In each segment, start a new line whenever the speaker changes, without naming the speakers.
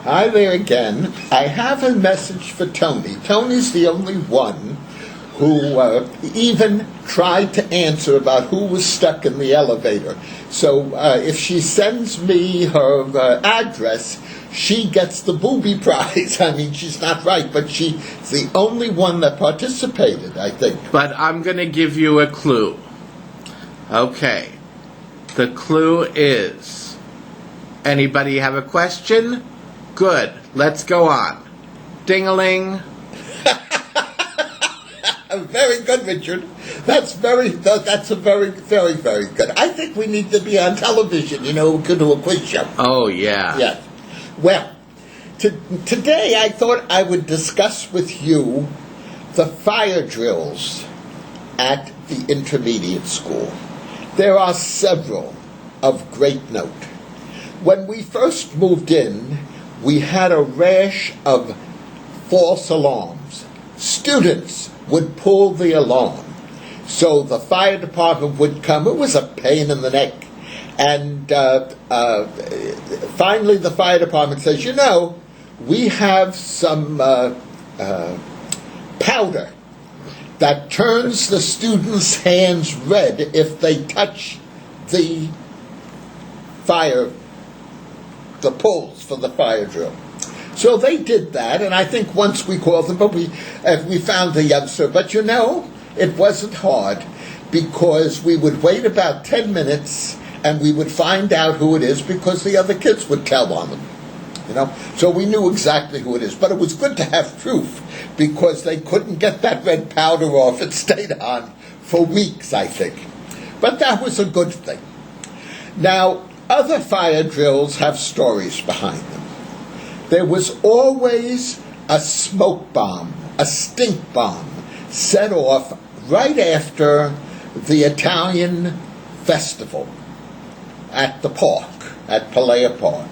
Hi there again. I have a message for Tony. Tony's the only one who even tried to answer about who was stuck in the elevator. So if she sends me her address, she gets the booby prize. I mean, she's not right, but she's the only one that participated, I think.
But I'm going to give you a clue. Okay. The clue is, anybody have a question? Good. Let's go on. Ding-a-ling.
Very good, Richard. That's very, very good. I think we need to be on television, to do a quiz show.
Oh, yeah.
Yeah. Well, today I thought I would discuss with you the fire drills at the intermediate school. There are several of great note. When we first moved in, we had a rash of false alarms. Students would pull the alarm. So the fire department would come. It was a pain in the neck. And finally the fire department says, we have some powder that turns the students' hands red if they touch the pulls for the fire drill. So they did that, and I think once we called them, but we found the youngster. But it wasn't hard, because we would wait about 10 minutes, and we would find out who it is, because the other kids would tell on them. So we knew exactly who it is. But it was good to have proof, because they couldn't get that red powder off. It stayed on for weeks, I think. But that was a good thing. Now, other fire drills have stories behind them. There was always a smoke bomb, a stink bomb, set off right after the Italian festival at the park, at Pelea Park.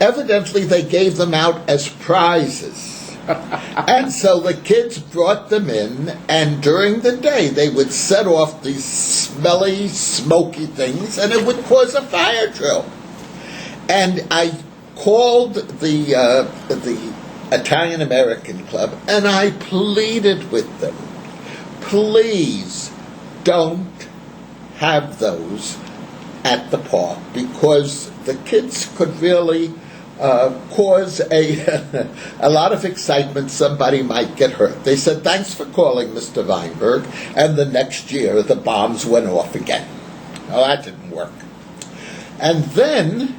Evidently, they gave them out as prizes. And so the kids brought them in, and during the day they would set off these smelly, smoky things, and it would cause a fire drill. And I called the Italian-American Club, and I pleaded with them, please don't have those at the park, because the kids could really cause a lot of excitement. Somebody might get hurt. They said, thanks for calling, Mr. Vineburg. And the next year, the bombs went off again. Well, that didn't work. And then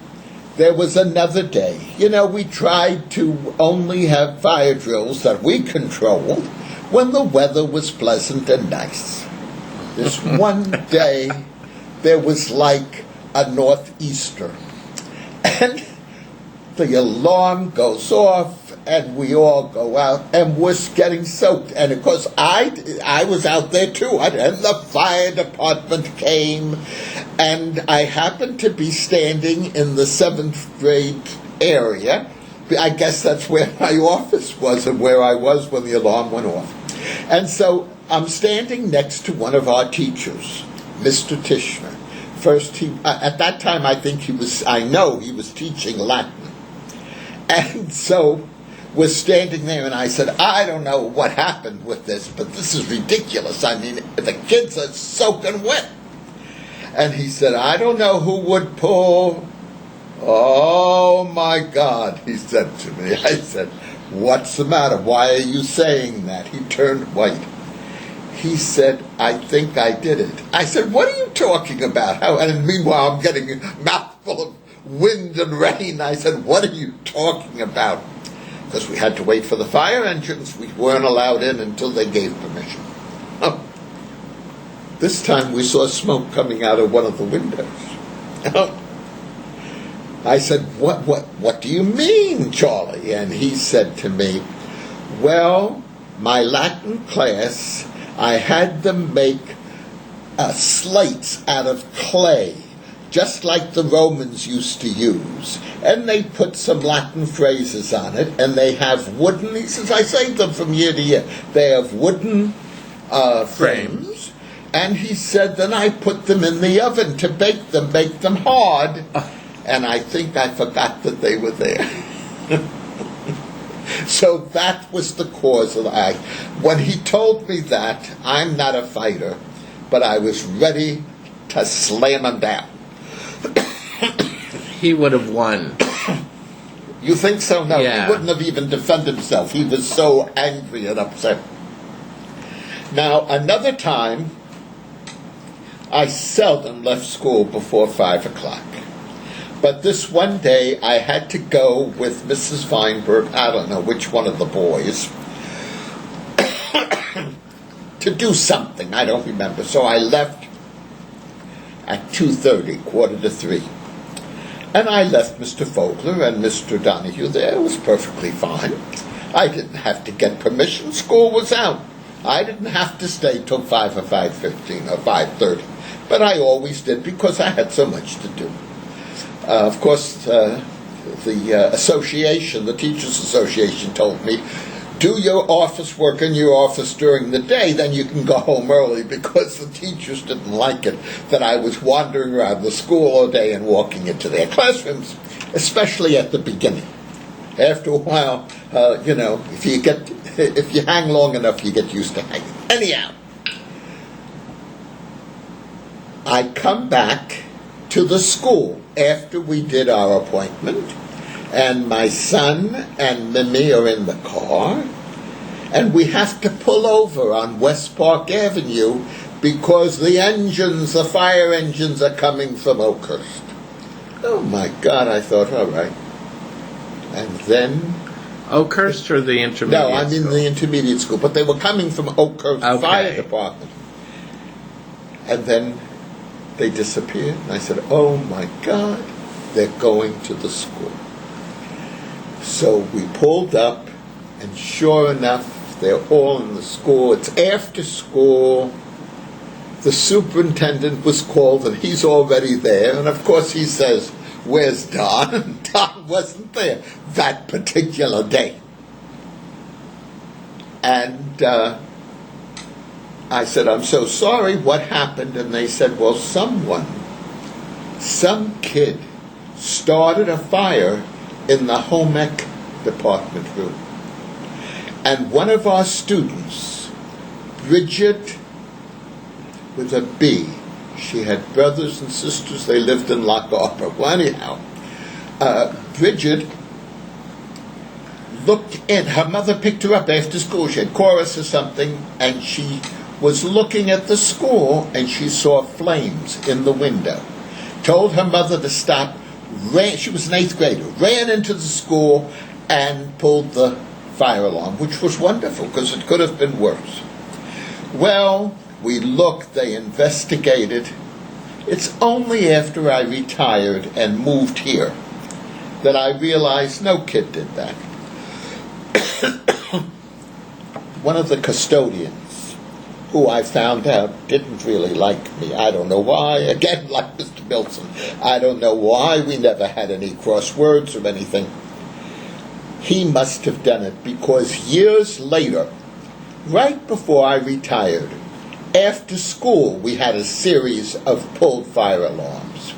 there was another day. We tried to only have fire drills that we controlled when the weather was pleasant and nice. This one day, there was like a northeaster. And the alarm goes off, and we all go out, and we're getting soaked. And of course, I was out there too, and the fire department came, and I happened to be standing in the 7th grade area. I guess that's where my office was, and where I was when the alarm went off. And so I'm standing next to one of our teachers, Mr. Tishner. First, at that time, I know he was teaching Latin. And so we're standing there, and I said, I don't know what happened with this, but this is ridiculous. I mean, the kids are soaking wet. And he said, I don't know who would pull. Oh, my God, he said to me. I said, what's the matter? Why are you saying that? He turned white. He said, I think I did it. I said, what are you talking about? And meanwhile, I'm getting a mouthful of wind and rain. I said, what are you talking about? Because we had to wait for the fire engines. We weren't allowed in until they gave permission. Oh. This time we saw smoke coming out of one of the windows. Oh. I said, what do you mean, Charlie? And he said to me, well, my Latin class, I had them make slates out of clay, just like the Romans used to use. And they put some Latin phrases on it, and they have wooden, he says, I saved them from year to year. They have wooden frames. And he said, then I put them in the oven to bake them hard. And I think I forgot that they were there. So that was the cause of that. When he told me that, I'm not a fighter, but I was ready to slam him down.
He would have won.
You think so? No,
Yeah.
He wouldn't have even defended himself. He was so angry and upset. Now, another time, I seldom left school before 5 o'clock. But this one day, I had to go with Mrs. Vineburg, I don't know which one of the boys, to do something. I don't remember. So I left at 2:30, 2:45. And I left Mr. Fogler and Mr. Donahue there. It was perfectly fine. I didn't have to get permission. School was out. I didn't have to stay till 5 or 5:15 or 5:30. But I always did because I had so much to do. Of course, the association, the Teachers Association, told me, do your office work in your office during the day, then you can go home early, because the teachers didn't like it that I was wandering around the school all day and walking into their classrooms, especially at the beginning. After a while, if you hang long enough, you get used to hanging. Anyhow, I come back to the school after we did our appointment, and my son and Mimi are in the car, and we have to pull over on West Park Avenue because the fire engines are coming from Oakhurst. Oh my God, I thought, all right. And then...
Oakhurst or the intermediate
No, I mean
school?
the intermediate school, but they were coming from Oakhurst
Okay.
Fire Department. And then they disappeared. And I said, oh my God, they're going to the school. So we pulled up, and sure enough, they're all in the school. It's after school. The superintendent was called, and he's already there. And of course he says, where's Don? And Don wasn't there that particular day. And I said, I'm so sorry, what happened? And they said, well, some kid started a fire in the home ec department room. And one of our students, Bridget, with a B, she had brothers and sisters, they lived in Lock Harbor. Well, anyhow, Bridget looked in. Her mother picked her up after school. She had chorus or something, and she was looking at the school, and she saw flames in the window. Told her mother to stop, she was an 8th grader, ran into the school and pulled the fire alarm, which was wonderful, because it could have been worse. Well, we looked, they investigated. It's only after I retired and moved here that I realized no kid did that. One of the custodians, who I found out didn't really like me. I don't know why. Again, like Mr. Milson, I don't know why. We never had any crosswords or anything. He must have done it because years later, right before I retired, after school, we had a series of pulled fire alarms,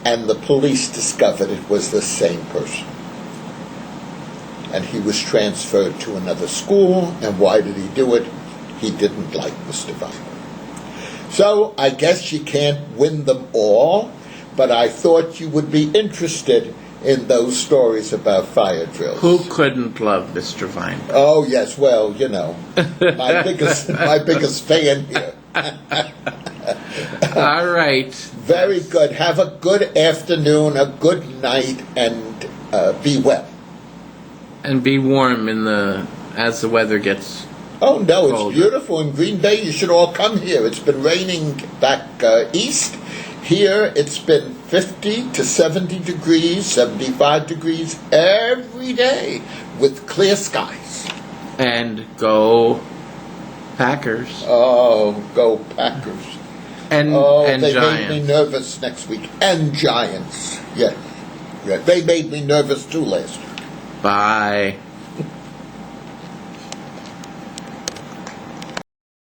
and the police discovered it was the same person. And he was transferred to another school, and why did he do it? He didn't like Mr. Vineburg. So I guess you can't win them all, but I thought you would be interested in those stories about fire drills.
Who couldn't love Mr. Vineburg?
Oh yes, well, my biggest fan here.
All right.
Very good. Have a good afternoon, a good night, and be well.
And be warm as the weather gets.
Oh no, it's
colder.
beautiful in Green Bay. You should all come here. It's been raining back east. Here it's been 50 to 70 degrees, 75 degrees every day with clear skies.
And go Packers.
Oh, go Packers.
And
they
Giants.
made me nervous next week. And Giants. Yeah. They made me nervous too last week.
Bye.